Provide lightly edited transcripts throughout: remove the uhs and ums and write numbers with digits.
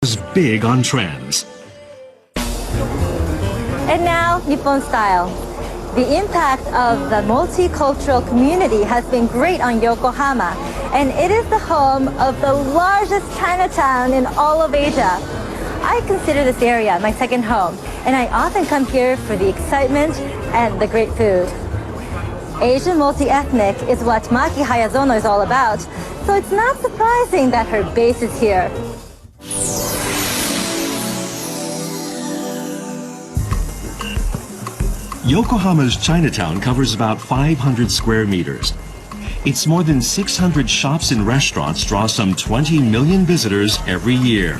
is big on trends. And now, Nippon style. The impact of the multicultural community has been great on Yokohama, and it is the home of the largest Chinatown in all of Asia. I consider this area my second home, and I often come here for the excitement and the great food. Asian multi-ethnic is what Maki Hayas Ona is all about, so it's not surprising that her base is here. Yokohama's Chinatown covers about 500 square meters. Its more than 600 shops and restaurants draw some 20 million visitors every year.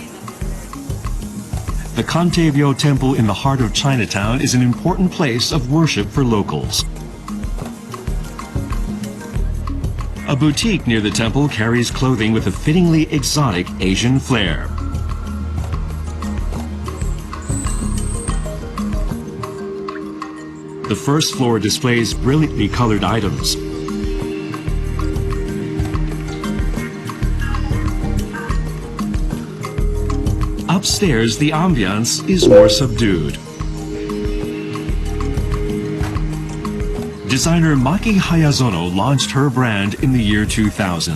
The Kantebyo Temple in the heart of Chinatown is an important place of worship for locals. A boutique near the temple carries clothing with a fittingly exotic Asian flair. The first floor displays brilliantly colored items. Upstairs, the ambiance is more subdued. Designer Maki Hayas Ono launched her brand in the year 2000.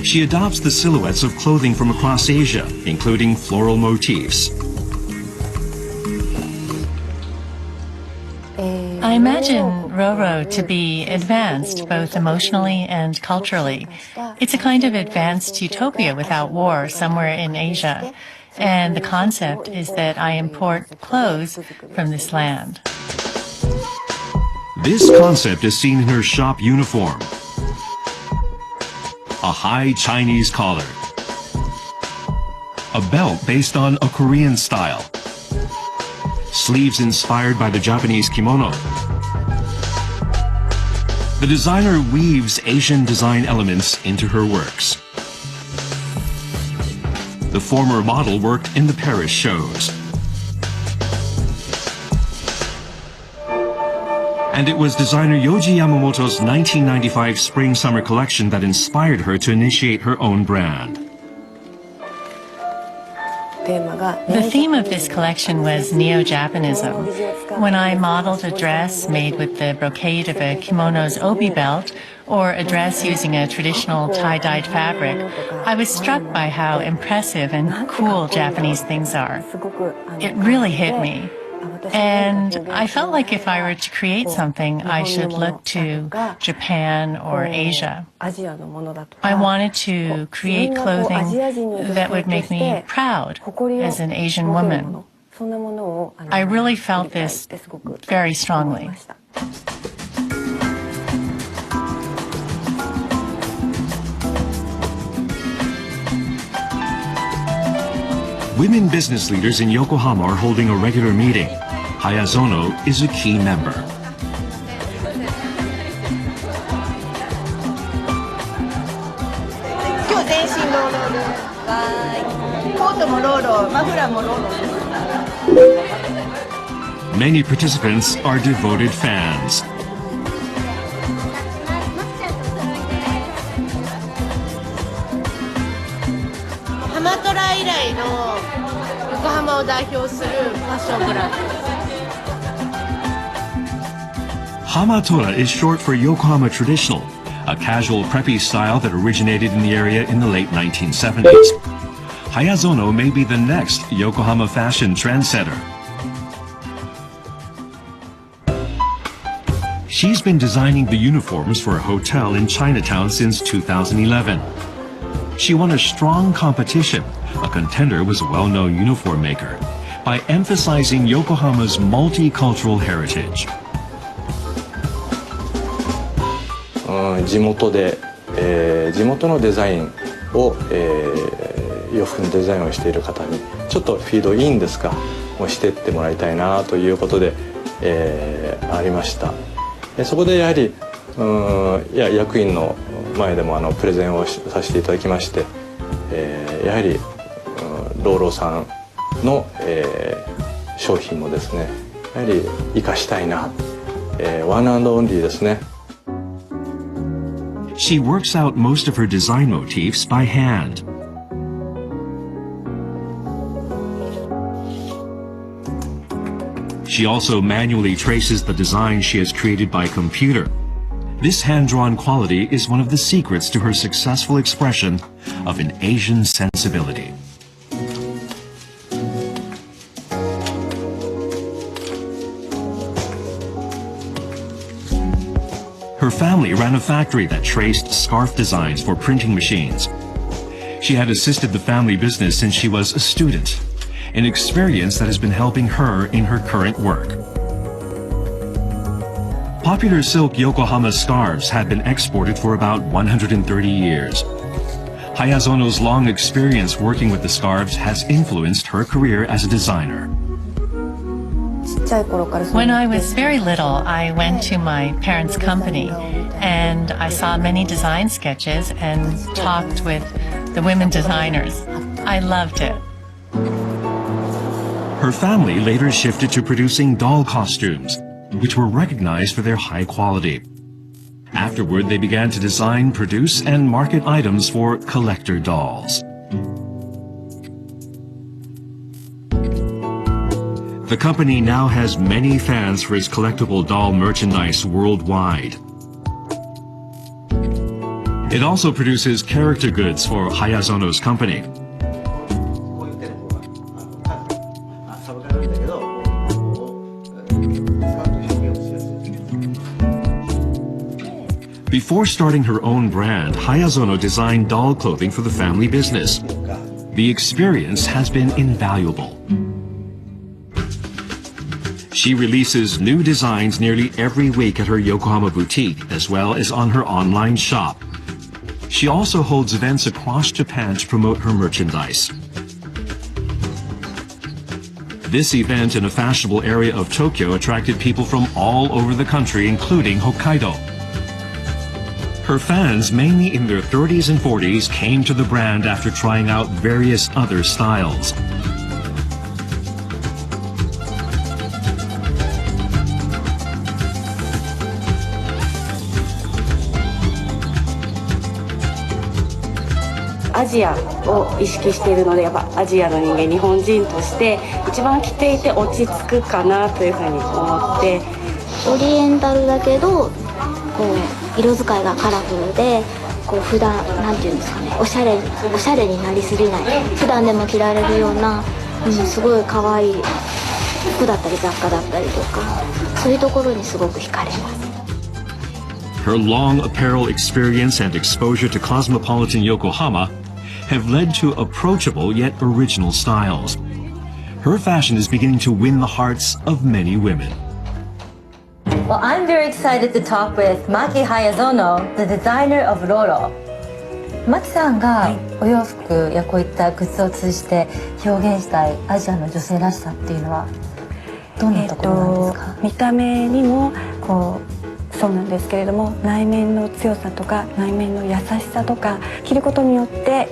She adopts the silhouettes of clothing from across Asia, including floral motifs. I imagine ROUROU to be advanced both emotionally and culturally. It's a kind of advanced utopia without war somewhere in Asia. And the concept is that I import clothes from this land. This concept is seen in her shop uniform. A high Chinese collar. A belt based on a Korean style. Sleeves inspired by the Japanese kimono. The designer weaves Asian design elements into her works. The former model worked in the Paris shows. And it was designer Yoji Yamamoto's 1995 spring-summer collection that inspired her to initiate her own brand. The theme of this collection was Neo-Japanism. When I modeled a dress made with the brocade of a kimono's obi belt, or a dress using a traditional tie-dyed fabric, I was struck by how impressive and cool Japanese things are. It really hit me. And I felt like if I were to create something, I should look to Japan or Asia. I wanted to create clothing that would make me proud as an Asian woman. I really felt this very strongly. Women business leaders in Yokohama are holding a regular meeting. Hayas Ono is a key member. Many participants are devoted fans. Hamatora is short for Yokohama Traditional, a casual preppy style that originated in the area in the late 1970s. Hayas Ono may be the next Yokohama fashion trendsetter. She's been designing the uniforms for a hotel in Chinatown since 2011. She won a strong competition. A contender was a well-known uniform maker by emphasizing Yokohama's multicultural heritage. 地元で、地元のデザインを、洋服のデザインをしている方にちょっとフィードインですかもしてってもらいたいなということで、ありました。そこでやはり役員の前でもプレゼンをさせていただきまして、やはりROUROUさんの、商品もですねやはり生かしたいな、ワンアンドオンリーですね。She works out most of her design motifs by hand. She also manually traces the design she has created by computer. This hand-drawn quality is one of the secrets to her successful expression of an Asian sensibility. Her family ran a factory that traced scarf designs for printing machines. She had assisted the family business since she was a student, an experience that has been helping her in her current work. Popular silk Yokohama scarves have been exported for about 130 years. Hayas Ohno's long experience working with the scarves has influenced her career as a designer. When I was very little, I went to my parents' company and I saw many design sketches and talked with the women designers. I loved it. Her family later shifted to producing doll costumes, which were recognized for their high quality. Afterward, they began to design, produce, and market items for collector dolls. The company now has many fans for its collectible doll merchandise worldwide. It also produces character goods for Hayas Ohno's company. Before starting her own brand, Hayas Ohno designed doll clothing for the family business. The experience has been invaluable. She releases new designs nearly every week at her Yokohama boutique, as well as on her online shop. She also holds events across Japan to promote her merchandise. This event in a fashionable area of Tokyo attracted people from all over the country, including Hokkaido. Her fans, mainly in their 30s and 40s, came to the brand after trying out various other styles.アジアを意識しているので、やっぱアジアの人間、日本人として一番着ていて落ち着くかなというふうに思って、オリエンタルだけどこう色使いがカラフルで、こう普段なんていうんですかね、おしゃれになりすぎない、普段でも着られるような、すごい可愛い服だったり雑貨だったりとか、そういうところにすごく惹かれます。Her long apparel experience and exposure to cosmopolitan Yokohama have led to approachable yet original styles. Her fashion is beginning to win the hearts of many women. Well, I'm very excited to talk with Maki Hayas Ono, the designer of ROUROU. マキさんがお洋服やこういった靴を通じて表現したいアジアの女性らしさっていうのはどんなところなんですか？見た目にもこうそうなんですけれども、内面の強さとか内面の優しさとか、着ることによって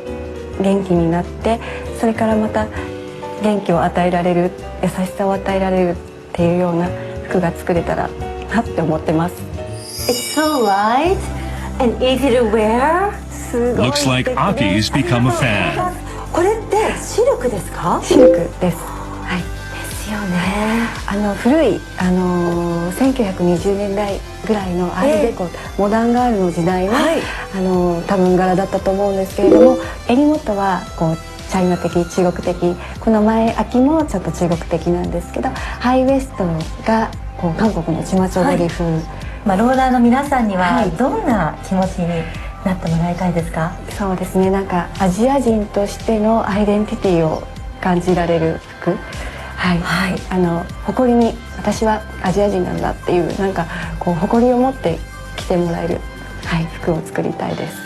元気になって、それからまた元気を与えられる、優しさを与えられるっていうような服が作れたらなって思ってます。 It's so light and easy to wear. Looks like Aki's become a fan. これってシルクですか？シルクです。はい。ですよね。古い1920年代ぐらいのアールデコ、モダンガールの時代の、多分柄だったと思うんですけれども、襟元はこうチャイナ的、中国的、この前秋もちょっと中国的なんですけど、ハイウエストがこう韓国のチマチョゴリ風、ローラーの皆さんにはどんな気持ちになってもらいたいですか？そうですね、なんかアジア人としてのアイデンティティを感じられる服、誇りに私はアジア人なんだっていう、なんかこう誇りを持って着てもらえる、服を作りたいです。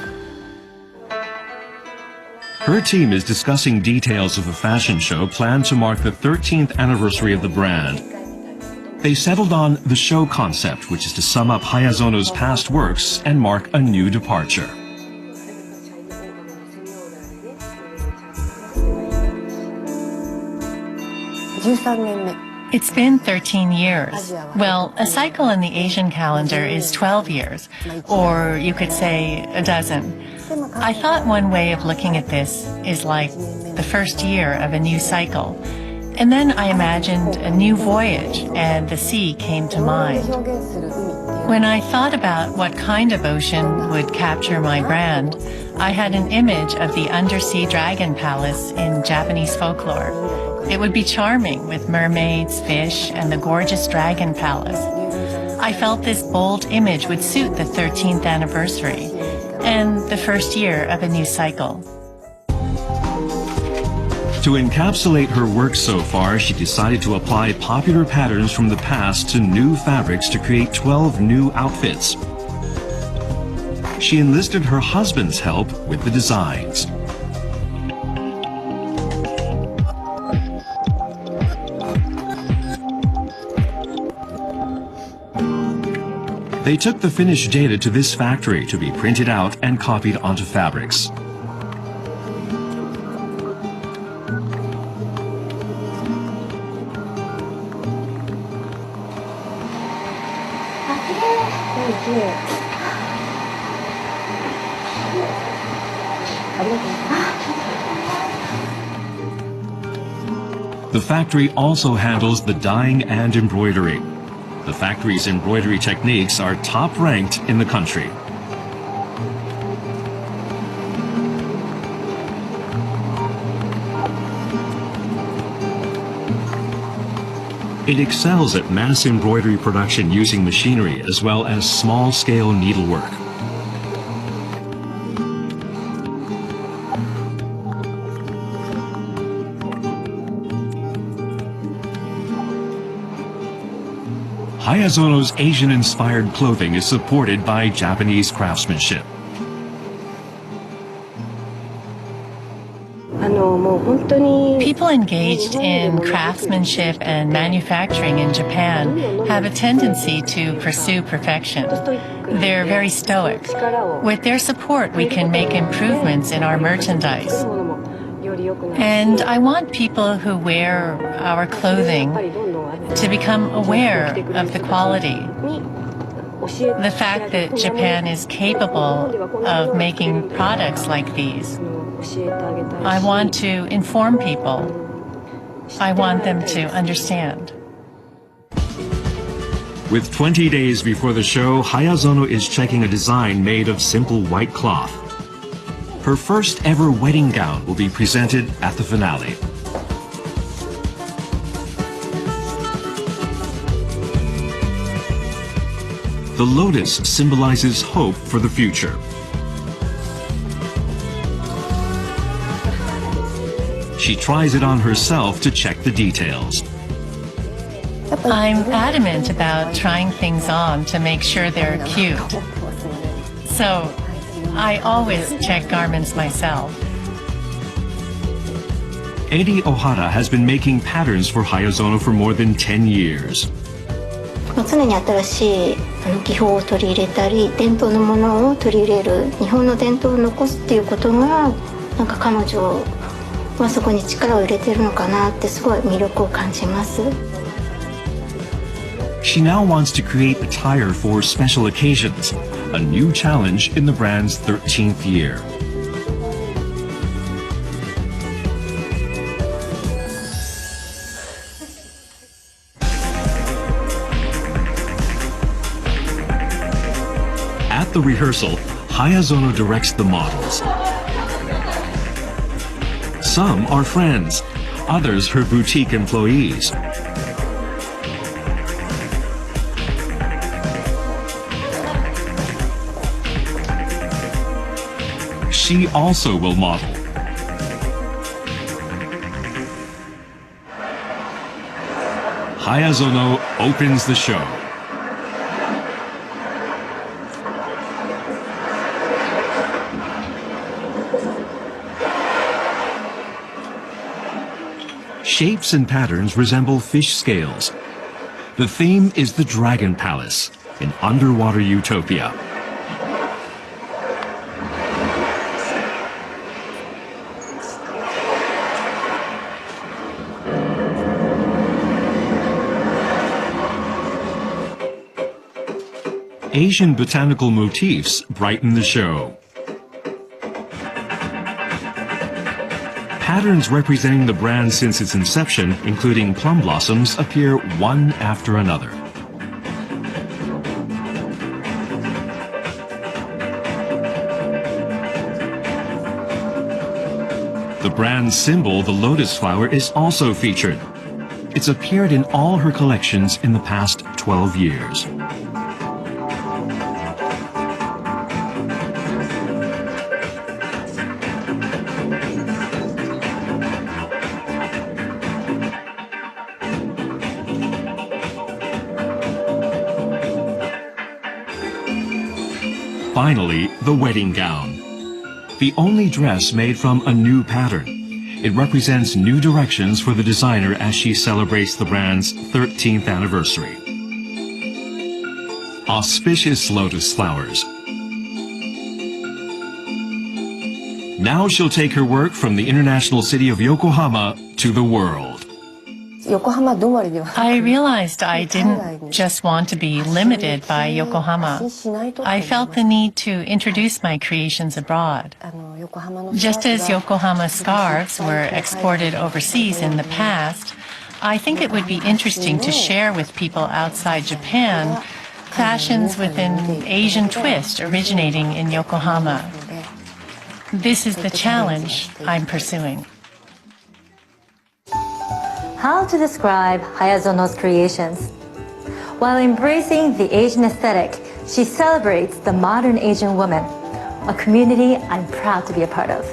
Her team is discussing details of a fashion show planned to mark the 13th anniversary of the brand. They settled on the show concept, which is to sum up Hayas Ohno's past works and mark a new departure. 13年目 It's been 13 years. Well, a cycle in the Asian calendar is 12 years, or you could say a dozen. I thought one way of looking at this is like the first year of a new cycle. And then I imagined a new voyage, and the sea came to mind. When I thought about what kind of ocean would capture my brand, I had an image of the undersea dragon palace in Japanese folklore. It would be charming with mermaids, fish, and the gorgeous dragon palace. I felt this bold image would suit the 13th anniversary and the first year of a new cycle. To encapsulate her work so far, she decided to apply popular patterns from the past to new fabrics to create 12 new outfits. She enlisted her husband's help with the designs. They took the finished data to this factory to be printed out and copied onto fabrics. The factory also handles the dyeing and embroidery. The factory's embroidery techniques are top ranked in the country. It excels at mass embroidery production using machinery as well as small-scale needlework. Hayas Ohno's Asian-inspired clothing is supported by Japanese craftsmanship. People engaged in craftsmanship and manufacturing in Japan have a tendency to pursue perfection. They're very stoic. With their support, we can make improvements in our merchandise. And I want people who wear our clothing to become aware of the quality. The fact that Japan is capable of making products like these. I want to inform people. I want them to understand. With 20 days before the show, Hayas Ono is checking a design made of simple white cloth. Her first ever wedding gown will be presented at the finale. The lotus symbolizes hope for the future. She tries it on herself to check the details. I'm adamant about trying things on to make sure they're cute. So I always check garments myself. Eddie Ohara has been making patterns for Hayas Ono for more than 10 years. 常に新しい技法を取り入れたり、伝統のものを取り入れる、日本の伝統を残すっていうことが、なんか彼女はそこに力を入れてるのかなってすごい魅力を感じます。She now wants to create attire for special occasions, a new challenge in the brand's 13th year. At the rehearsal, Hayas Ono directs the models. Some are friends, others her boutique employees. She also will model. Hayas Ono opens the show. Shapes and patterns resemble fish scales. The theme is the Dragon Palace, an underwater utopia. Asian botanical motifs brighten the show. Patterns representing the brand since its inception, including plum blossoms, appear one after another. The brand's symbol, the lotus flower, is also featured. It's appeared in all her collections in the past 12 years. Finally, the wedding gown. The only dress made from a new pattern. It represents new directions for the designer as she celebrates the brand's 13th anniversary. Auspicious lotus flowers. Now she'll take her work from the international city of Yokohama to the world. I realized I didn't just want to be limited by Yokohama. I felt the need to introduce my creations abroad. Just as Yokohama scarves were exported overseas in the past, I think it would be interesting to share with people outside Japan fashions with an Asian twist originating in Yokohama. This is the challenge I'm pursuing. How to describe Hayas Ono's creations? While embracing the Asian aesthetic, she celebrates the modern Asian woman, a community I'm proud to be a part of.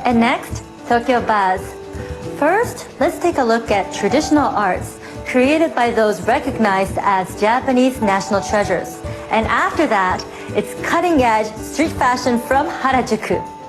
And next, Tokyo Buzz. First, let's take a look at traditional arts created by those recognized as Japanese national treasures. And after that, it's cutting-edge street fashion from Harajuku.